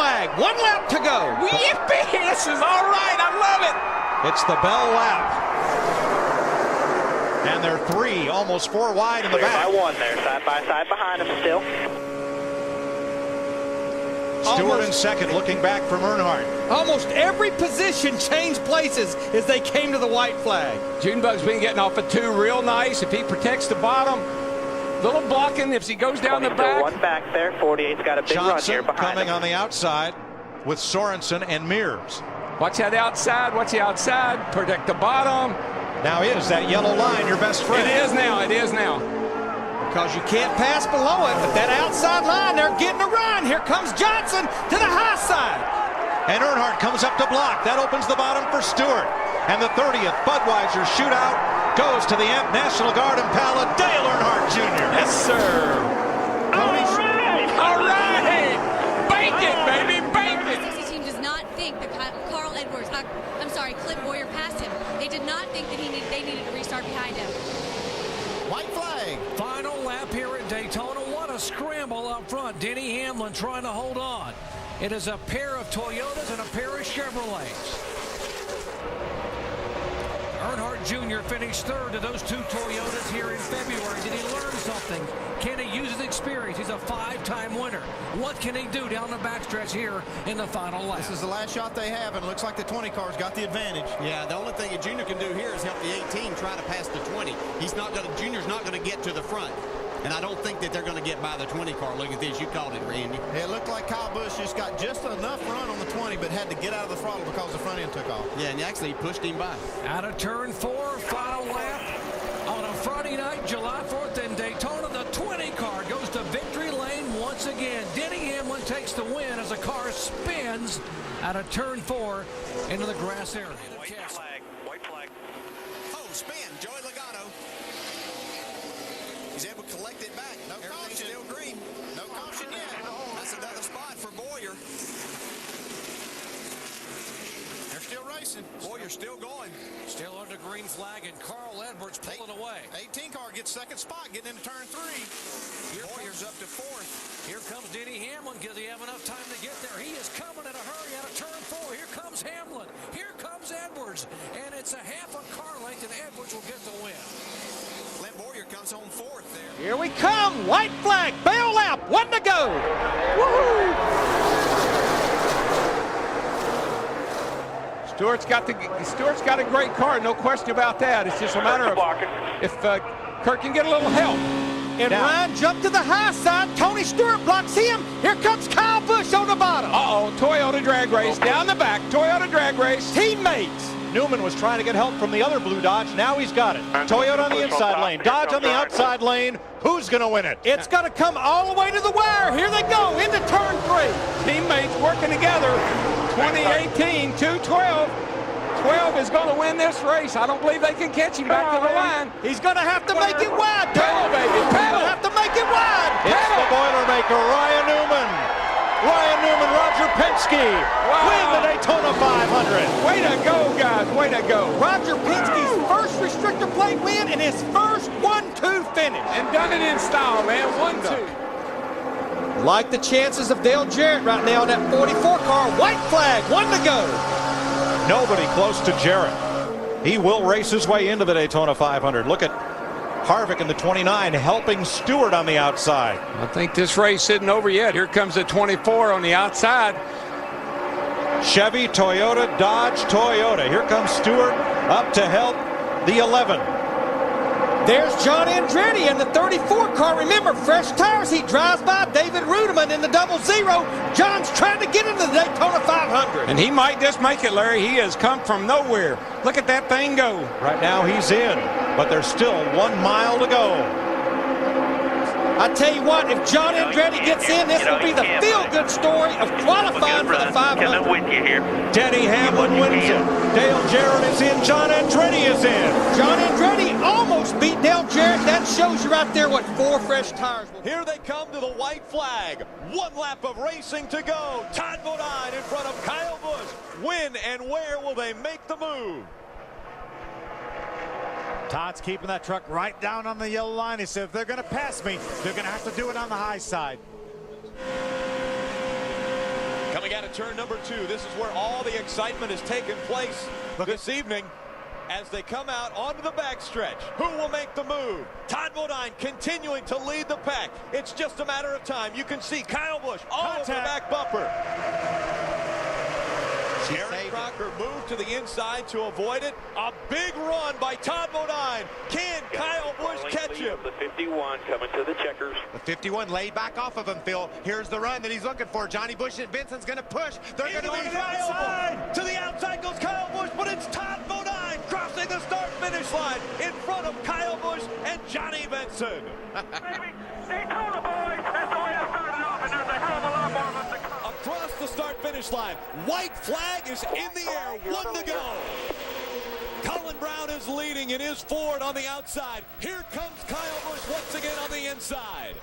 flag. 1 lap to go. Yippee! This is all right. I love it. It's the bell lap. And they're 3, almost 4 wide in the back. By 1 there, side by side behind him still. Stewart in second, looking back from Earnhardt. Almost every position changed places as they came to the white flag. Junebug's been getting off at 2 real nice. If he protects the bottom, little blocking if he goes down the back. 1 back there. 48's got a big run here behind coming him. on the outside with Sorensen and Mears. Watch that outside. Watch the outside. Protect the bottom. Now is that yellow line your best friend? It is now. It is now. Because you can't pass below it, but that outside line, they're getting a run. Here comes Johnson to the high side. And Earnhardt comes up to block. That opens the bottom for Stewart. And the 30th Budweiser shootout goes to the National Guard impala, Dale Earnhardt Jr. Yes, sir. All right. All right. Bank it, baby. Bank it. The 60 team does not think that Carl Edwards, Clint Boyer passed him. They did not think that they needed to restart behind him. White flag. Final lap here at Daytona. What a scramble up front. Denny Hamlin trying to hold on. It is a pair of Toyotas and a pair of Chevrolets. Earnhardt Jr. finished 3rd to those 2 Toyotas here in February. Did he learn something? Can he use his experience? He's a 5-time winner. What can he do down the backstretch here in the final lap? This is the last shot they have, and it looks like the 20 car's got the advantage. Yeah, the only thing a junior can do here is help the 18 try to pass the 20. Junior's not going to get to the front. And I don't think that they're going to get by the 20 car. Look at this. You called it, Randy. Yeah, it looked like Kyle Busch just got just enough run on the 20, but had to get out of the throttle because the front end took off. Yeah, and actually he pushed him by. Out of turn 4, final lap on a Friday night, July 4th in Daytona. The 20 car goes to victory lane once again. Denny Hamlin takes the win as the car spins out of turn 4 into the grass area. White flag. White flag. Oh, spin. Joey Logano. He's able to collect it back. No caution. Still green. No caution yet. That's another spot for Boyer. They're still racing. Boyer's still going. Still under green flag, and Carl Edwards pulling away. 18 car gets 2nd spot, getting into turn 3. Boyer's up to 4th. Here comes Denny Hamlin. Does he have enough time to get there? He is coming in a hurry out of turn 4. Here comes Hamlin. Here comes Edwards. And it's a half a car length, and Edwards will get the win. Clint Boyer comes home 4th there. Here we come. White flag. Bell lap. 1 to go. Woohoo! Stewart's got a great car, no question about that. It's just a matter of if Kirk can get a little help. And Ryan jumped to the high side. Tony Stewart blocks him. Here comes Kyle Busch on the bottom. Uh-oh, Toyota drag race down the back. Toyota drag race. Teammates. Newman was trying to get help from the other blue Dodge. Now he's got it. Toyota on the inside lane. Dodge on the outside lane. Who's going to win it? It's going to come all the way to the wire. Here they go into turn 3. Teammates working together. 2018, 212. 12 is going to win this race. I don't believe they can catch him back to the line. He's going to have to make it wide. Pedal, baby, pedal. Have to make it wide. It's the Boilermaker, Ryan Newman. Ryan Newman, Roger Penske win the Daytona 500. Way to go, guys. Way to go. Roger Penske's first restrictor plate win and his first 1-2 finish. And done it in style, man. 1-2. Like the chances of Dale Jarrett right now in that 44 car. White flag. 1 to go. Nobody close to Jarrett. He will race his way into the Daytona 500. Look at Harvick in the 29 helping Stewart on the outside. I think this race isn't over yet. Here comes the 24 on the outside. Chevy, Toyota, Dodge, Toyota. Here comes Stewart up to help the 11. There's John Andretti in the 34 car. Remember, fresh tires. He drives by David Rudiman in the 00. John's trying to get into the Daytona 500. And he might just make it, Larry. He has come from nowhere. Look at that thing go. Right now he's in, but there's still 1 mile to go. I tell you what, if John Andretti gets in, this will be the feel-good story of qualifying for the 500. With you here. Denny Hamlin wins it. Dale Jarrett is in. John Andretti is in. John Andretti almost beat Dale Jarrett. That shows you right there what 4 fresh tires will. Here they come to the white flag. 1 lap of racing to go. Todd Bodine in front of Kyle Busch. When and where will they make the move? Todd's keeping that truck right down on the yellow line. He said, if they're going to pass me, they're going to have to do it on the high side. Coming of turn number 2. This is where all the excitement has taken place this evening as they come out onto the backstretch. Who will make the move? Todd Bodine continuing to lead the pack. It's just a matter of time. You can see Kyle Busch all over the back bumper. Eric Crocker moved to the inside to avoid it. A big run by Todd Bodine. Can Kyle Busch catch him? The 51 coming to the checkers. The 51 laid back off of him, Phil. Here's the run that he's looking for. Johnny Busch and Benson's going to push. They're going to be to the outside. To the outside goes Kyle Busch, but it's Todd Bodine crossing the start-finish line in front of Kyle Busch and Johnny Benson. Baby, Daytona boys, that's the way I started off, and there's a hell of a lot more of us to come. Across the start-finish line. White flag is in the air. 1 to go. Colin Brown is leading in his Ford on the outside. Here comes Kyle Busch once again on the inside.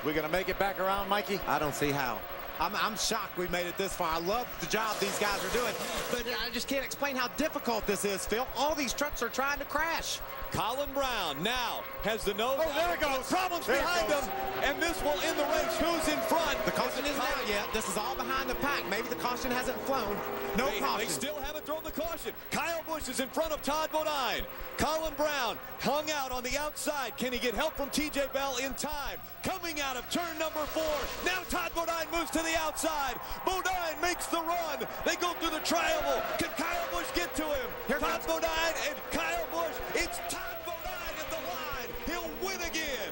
We're going to make it back around, Mikey? I don't see how. I'm shocked we made it this far. I love the job these guys are doing, but I just can't explain how difficult this is, Phil. All these trucks are trying to crash. Colin Brown now has the nose. Oh, there it goes. Problems there behind him, and this will end the race. Who's in front? The caution isn't out yet. This is all behind the pack. Maybe the caution hasn't flown. No caution. They still haven't thrown the caution. Kyle Busch is in front of Todd Bodine. Colin Brown hung out on the outside. Can he get help from TJ Bell in time? Coming out of turn number 4. Now Todd Bodine moves to the outside. Bodine makes the run. They go through the triangle. Can Kyle Busch get to him? Here Todd Bodine and Kyle Busch. It's Todd Bodine at the line. He'll win again.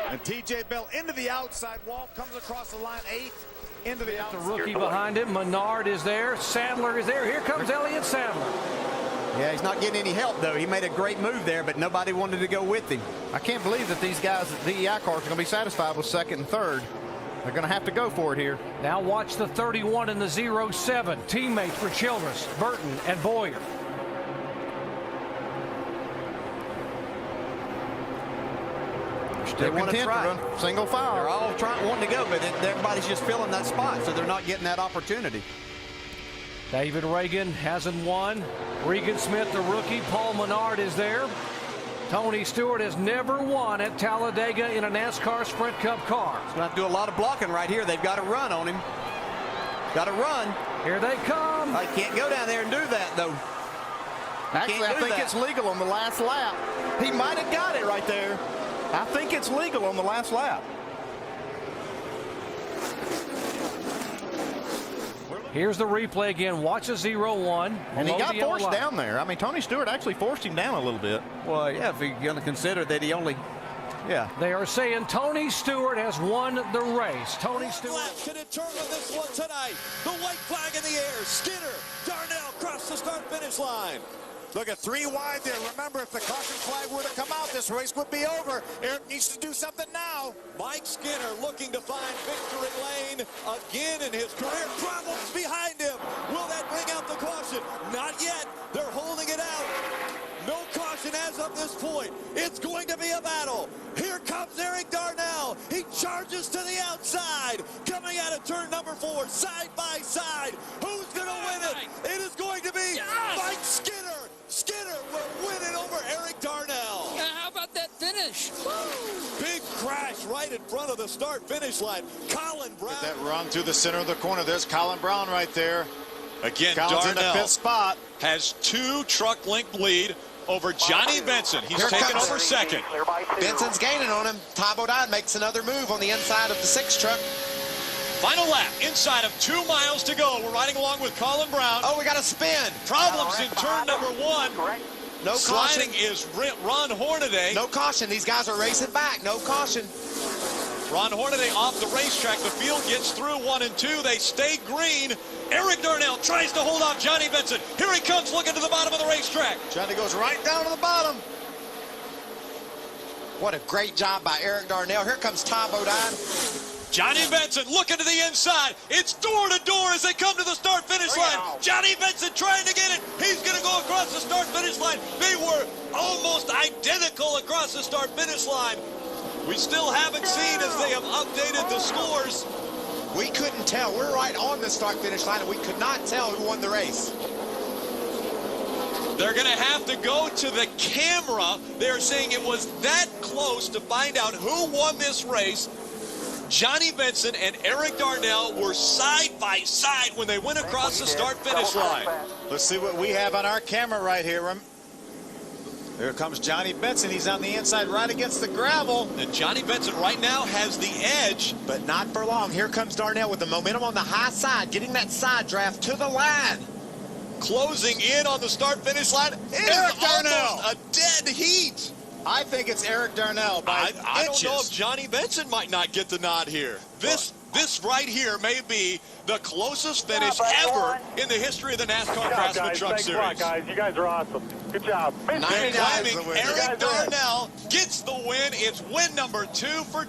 And TJ Bell into the outside wall, comes across the line 8th into the outside. The rookie behind him, Menard is there, Sadler is there. Here comes Elliott Sadler. Yeah, he's not getting any help, though. He made a great move there, but nobody wanted to go with him. I can't believe that these guys at DEI cars are going to be satisfied with 2nd and 3rd. They're going to have to go for it here. Now watch the 31 and the 07. Teammates for Childress, Burton, and Boyer. They want to try. Run single file. They're all wanting to go, but everybody's just filling that spot, so they're not getting that opportunity. David Reagan hasn't won. Regan Smith, the rookie. Paul Menard is there. Tony Stewart has never won at Talladega in a NASCAR Sprint Cup car. He's going to have to do a lot of blocking right here. They've got to run on him. Got to run. Here they come. I can't go down there and do that, though. Actually, I think it's legal on the last lap. He might have got it right there. I think it's legal on the last lap. Here's the replay again. Watch a 0-1. And he got forced down there. I mean, Tony Stewart actually forced him down a little bit. Well, yeah, if you're going to consider that he only, yeah. They are saying Tony Stewart has won the race. Tony Stewart. Can it turn on this one tonight? The white flag in the air. Skinner, Darnell cross the start-finish line. Look at 3 wide there. Remember, if the caution flag were to come out, this race would be over. Eric needs to do something now. Mike Skinner looking to find victory lane again in his career. Problems behind him. Will that bring out the caution? Not yet. They're holding it out. No caution as of this point. It's going to be a battle. Here comes Eric Darnell. He charges to the outside. Coming out of turn number 4, side by side. Who's going to win it? It is going to be Mike Skinner. Skinner will win it over Eric Darnell. How about that finish? Big crash right in front of the start-finish line. Colin Brown. That run through the center of the corner. There's Colin Brown right there. Again, Colin's in the 5th spot. Has 2 truck length lead over Johnny Benson. He's taken over 2nd. Benson's gaining on him. Todd Bodine makes another move on the inside of the 6 truck. Final lap, inside of 2 miles to go. We're riding along with Colin Brown. Oh, we got a spin. Problems in turn number 1. No Sliding caution. is Ron Hornaday. No caution. These guys are racing back. No caution. Ron Hornaday off the racetrack. The field gets through 1 and 2. They stay green. Eric Darnell tries to hold off Johnny Benson. Here he comes looking to the bottom of the racetrack. Johnny goes right down to the bottom. What a great job by Eric Darnell. Here comes Todd Bodine. Johnny Benson looking to the inside. It's door to door as they come to the start-finish line. Johnny Benson trying to get it. He's going to go across the start-finish line. They were almost identical across the start-finish line. We still haven't seen as they have updated the scores. We couldn't tell. We're right on the start-finish line, and we could not tell who won the race. They're going to have to go to the camera. They're saying it was that close to find out who won this race. Johnny Benson and Eric Darnell were side by side when they went across the start-finish line. Let's see what we have on our camera right here. Here comes Johnny Benson. He's on the inside right against the gravel. And Johnny Benson right now has the edge. But not for long. Here comes Darnell with the momentum on the high side, getting that side draft to the line. Closing in on the start-finish line. Eric Darnell. A dead heat. I think it's Eric Darnell by I don't know inches. if Johnny Benson might not get the nod here. This right here may be the closest finish ever in the history of the NASCAR Craftsman Truck Series. Thanks a lot, guys. You guys are awesome. Good job. 99 Eric Darnell gets the win. It's win number 2 for